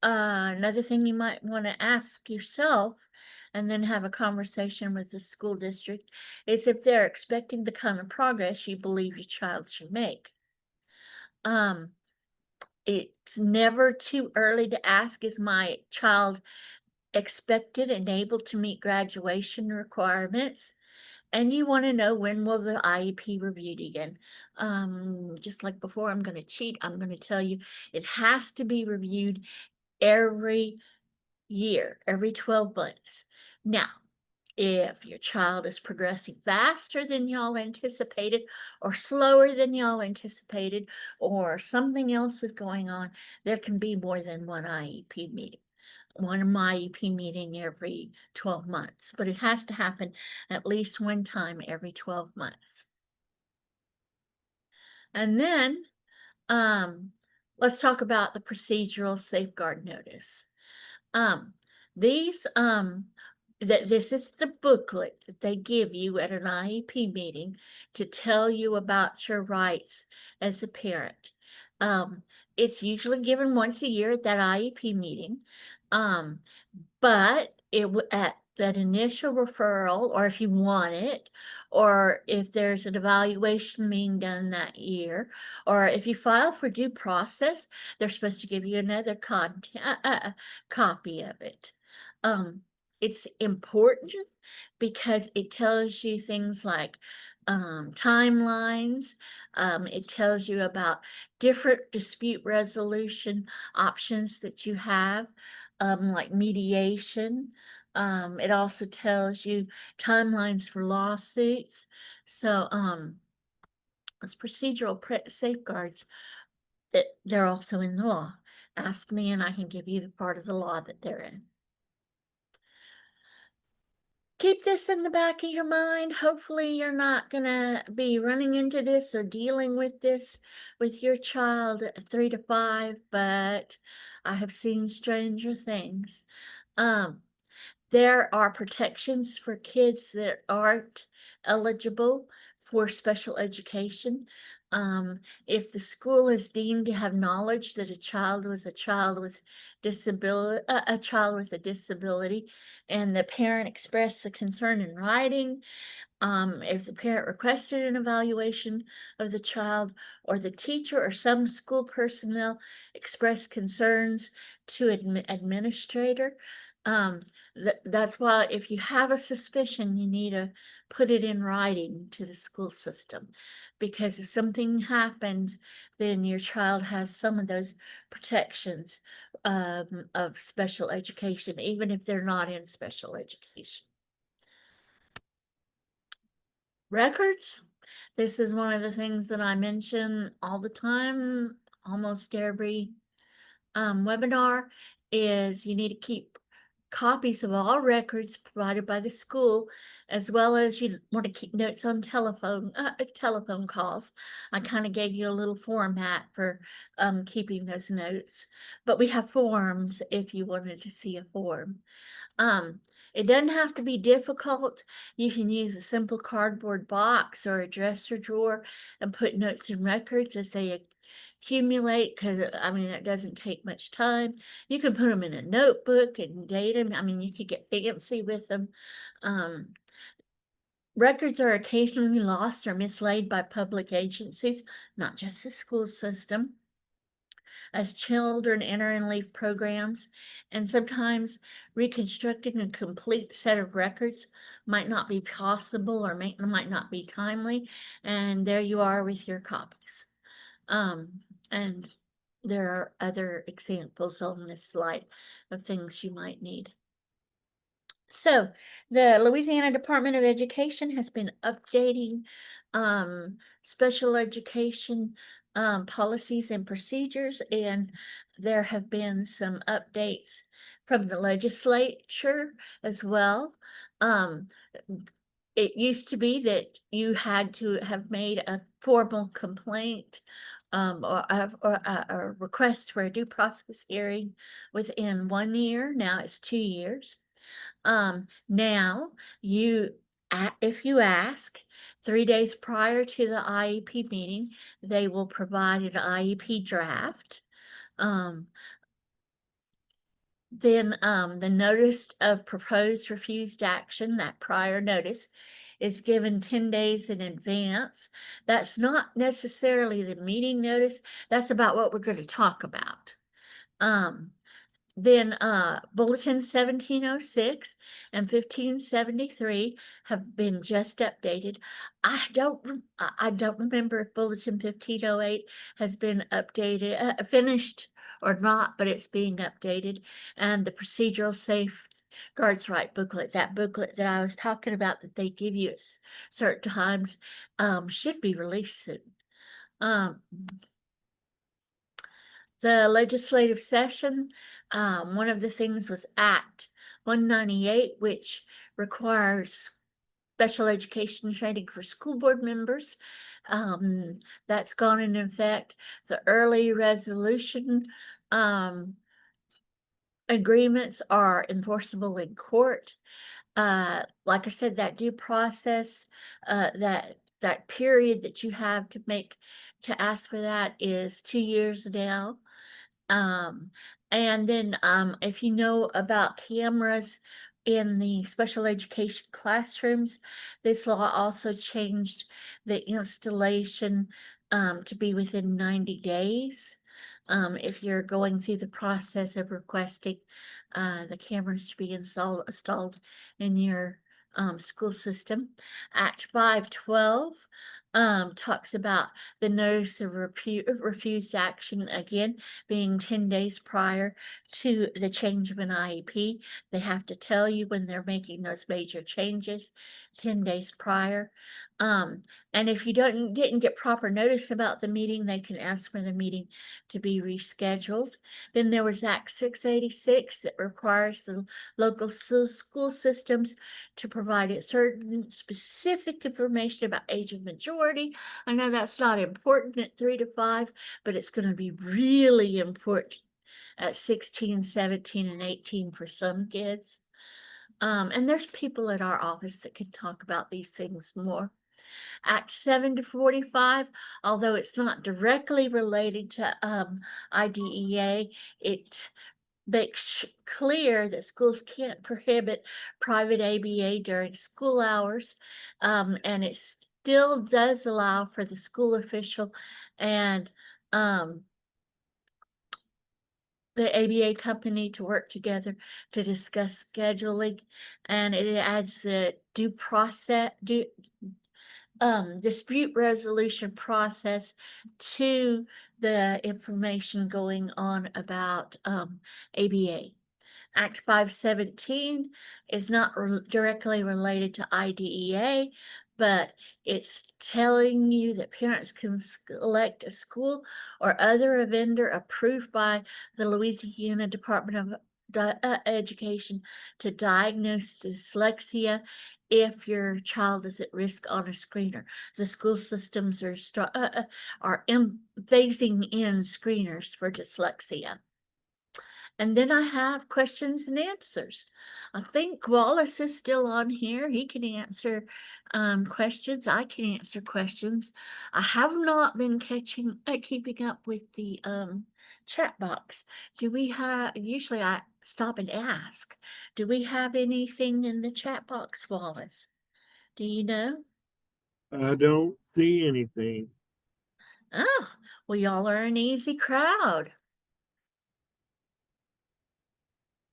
Another thing you might want to ask yourself and then have a conversation with the school district is if they're expecting the kind of progress you believe your child should make. It's never too early to ask, is my child expected and able to meet graduation requirements? And you want to know, when will the IEP reviewed again? Just like before, I'm going to cheat. I'm going to tell you it has to be reviewed every year, every 12 months. Now, If your child is progressing faster than y'all anticipated, or slower than y'all anticipated, or something else is going on, there can be more than one IEP meeting. One IEP meeting every 12 months, but it has to happen at least one time every 12 months. And then let's talk about the procedural safeguard notice. This is the booklet that they give you at an IEP meeting to tell you about your rights as a parent. It's usually given once a year at that IEP meeting, but at that initial referral, or if you want it, or if there's an evaluation being done that year, or if you file for due process, they're supposed to give you another copy of it. It's important because it tells you things like timelines. It tells you about different dispute resolution options that you have, like mediation. It also tells you timelines for lawsuits. So it's procedural safeguards that they're also in the law. Ask me and I can give you the part of the law that they're in. Keep this in the back of your mind. Hopefully you're not gonna be running into this or dealing with this with your child at 3 to 5, but I have seen stranger things. There are protections for kids that aren't eligible for special education. If the school is deemed to have knowledge that a child was a child with disability, and the parent expressed the concern in writing, if the parent requested an evaluation of the child, or the teacher or some school personnel expressed concerns to administrator, that's why if you have a suspicion, you need to put it in writing to the school system, because if something happens, then your child has some of those protections of special education, even if they're not in special education. Records. This is one of the things that I mention all the time, almost every webinar, is you need to keep copies of all records provided by the school, as well as you want to keep notes on telephone calls. I kind of gave you a little format for keeping those notes, but we have forms if you wanted to see a form. It doesn't have to be difficult. You can use a simple cardboard box or a dresser drawer and put notes and records as they accumulate, because I mean, it doesn't take much time. You can put them in a notebook and date them. I mean, you could get fancy with them. Records are occasionally lost or mislaid by public agencies, not just the school system, as children enter and leave programs, and sometimes reconstructing a complete set of records might not be possible or might not be timely, and there you are with your copies. And there are other examples on this slide of things you might need. So the Louisiana Department of Education has been updating special education policies and procedures, and there have been some updates from the legislature as well. It used to be that you had to have made a formal complaint or a request for a due process hearing within 1 year. Now it's 2 years. Now if you ask 3 days prior to the IEP meeting, they will provide an IEP draft. Then the notice of proposed refused action, that prior notice, is given 10 days in advance. That's not necessarily the meeting notice. That's about what we're going to talk about. Then Bulletin 1706 and 1573 have been just updated. I don't remember if Bulletin 1508 has been updated, finished or not, but it's being updated. And the procedural Guards Right booklet, that booklet that I was talking about that they give you at certain times, should be released soon. The legislative session, one of the things was Act 198, which requires special education training for school board members. That's gone into effect. The early resolution agreements are enforceable in court. Like I said, that due process, that period that you have to ask for that is 2 years now. And then if you know about cameras in the special education classrooms, this law also changed the installation to be within 90 days. If you're going through the process of requesting the cameras to be installed in your school system. Act 512 talks about the notice of refused action, again, being 10 days prior to the change of an IEP. They have to tell you when they're making those major changes 10 days prior. And if you didn't get proper notice about the meeting, they can ask for the meeting to be rescheduled. Then there was Act 686 that requires the local school systems to provide a certain specific information about age of majority. I know that's not important at 3 to 5, but it's going to be really important at 16, 17, and 18 for some kids. And there's people at our office that can talk about these things more. Act 7 to 45, although it's not directly related to IDEA, it makes clear that schools can't prohibit private ABA during school hours, and it still does allow for the school official and the ABA company to work together to discuss scheduling, and it adds the dispute resolution process to the information going on about ABA. Act 517 is not directly related to IDEA, but it's telling you that parents can select a school or other vendor approved by the Louisiana Department of Education to diagnose dyslexia if your child is at risk on a screener. The school systems are phasing in screeners for dyslexia. And then I have questions and answers. I think Wallace is still on here. He can answer questions. I can answer questions. I have not been keeping up with the chat box. Do we have, usually I stop and ask, do we have anything in the chat box, Wallace? Do you know? I don't see anything. Oh, well, y'all are an easy crowd.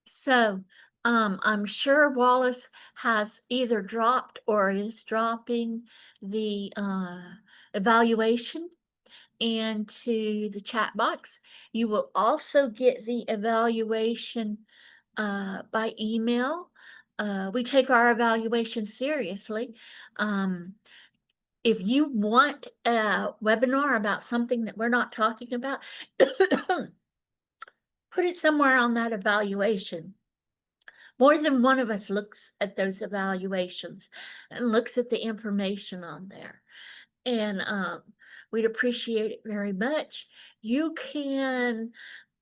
So I'm sure Wallace has either dropped or is dropping the evaluation into the chat box. You will also get the evaluation by email. We take our evaluation seriously. If you want a webinar about something that we're not talking about, put it somewhere on that evaluation. More than one of us looks at those evaluations and looks at the information on there. And we'd appreciate it very much. You can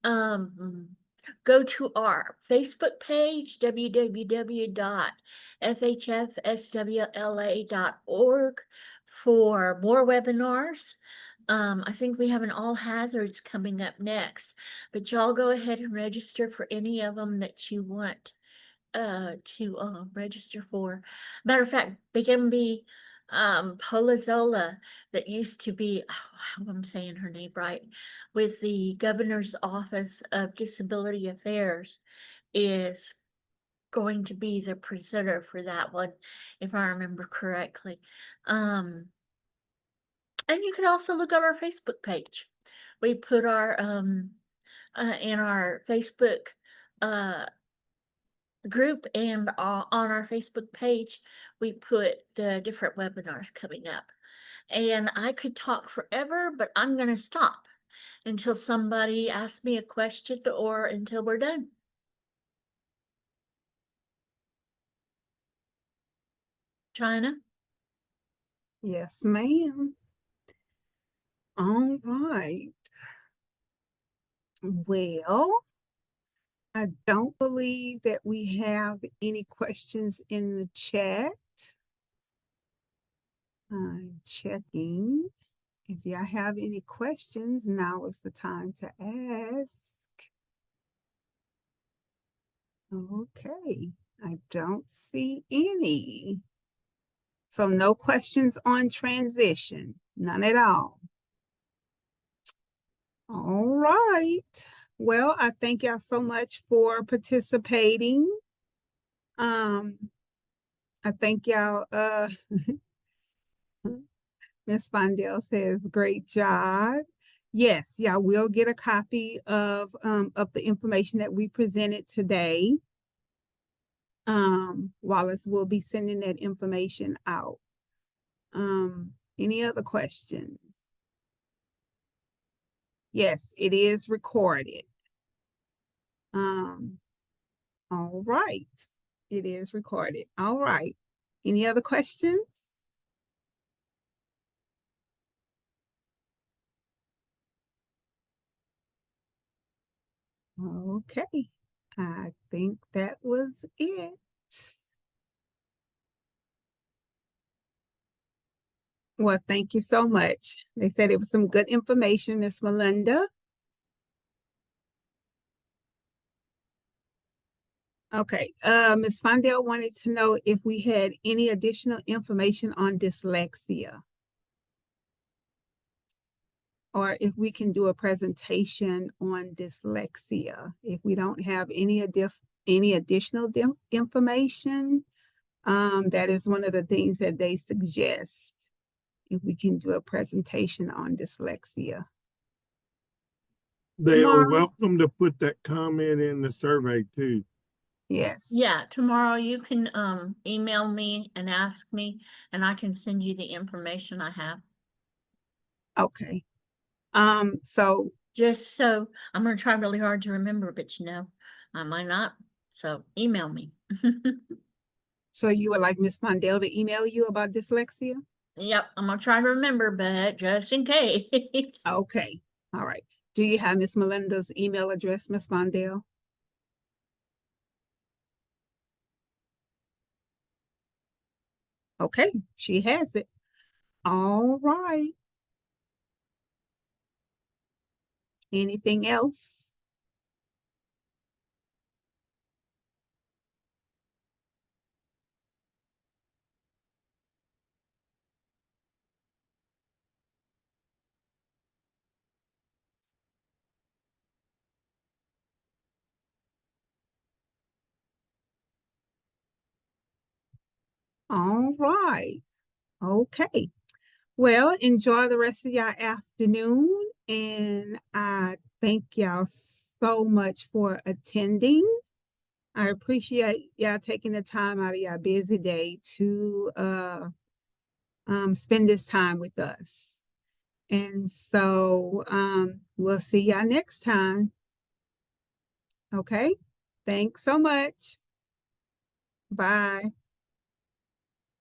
go to our Facebook page, www.FHFSWLA.org, for more webinars. I think we have an all hazards coming up next, but y'all go ahead and register for any of them that you want to register for. Matter of fact, Bigambi Polazola, that used to be, I hope I'm saying her name right, with the Governor's Office of Disability Affairs, is going to be the presenter for that one, if I remember correctly. And you can also look at our Facebook page. We put our in our Facebook group and on our Facebook page, we put the different webinars coming up. And I could talk forever, but I'm going to stop until somebody asks me a question or until we're done. China? Yes, ma'am. All right. Well, I don't believe that we have any questions in the chat. I'm checking. If y'all have any questions, now is the time to ask. Okay, I don't see any. So no questions on transition, none at all. All right. Well, I thank y'all so much for participating. I thank y'all. Ms. Fondell says, great job. Yes, y'all will get a copy of the information that we presented today. Wallace will be sending that information out. Any other questions? Yes, it is recorded. All right. It is recorded. All right. Any other questions? Okay. I think that was it. Well, thank you so much. They said it was some good information, Ms. Mylinda. Okay, Ms. Fondell wanted to know if we had any additional information on dyslexia, or if we can do a presentation on dyslexia. If we don't have any additional information, that is one of the things that they suggest, if we can do a presentation on dyslexia. They are Tomorrow? welcome to put that comment in the survey too. Yes. Yeah, tomorrow you can email me and ask me, and I can send you the information I have. Okay. So Just so I'm gonna try really hard to remember, but you know, I might not. So email me. so you would like Ms. Fondell to email you about dyslexia? Yep, I'm gonna try to remember, but just in case. Okay. All right. Do you have Ms. Mylinda's email address, Ms. Fondell? Okay, she has it. All right. Anything else? All right. Okay. Well, enjoy the rest of your afternoon, and I thank y'all so much for attending. I appreciate y'all taking the time out of your busy day to spend this time with us. And so we'll see y'all next time. Okay. Thanks so much. Bye.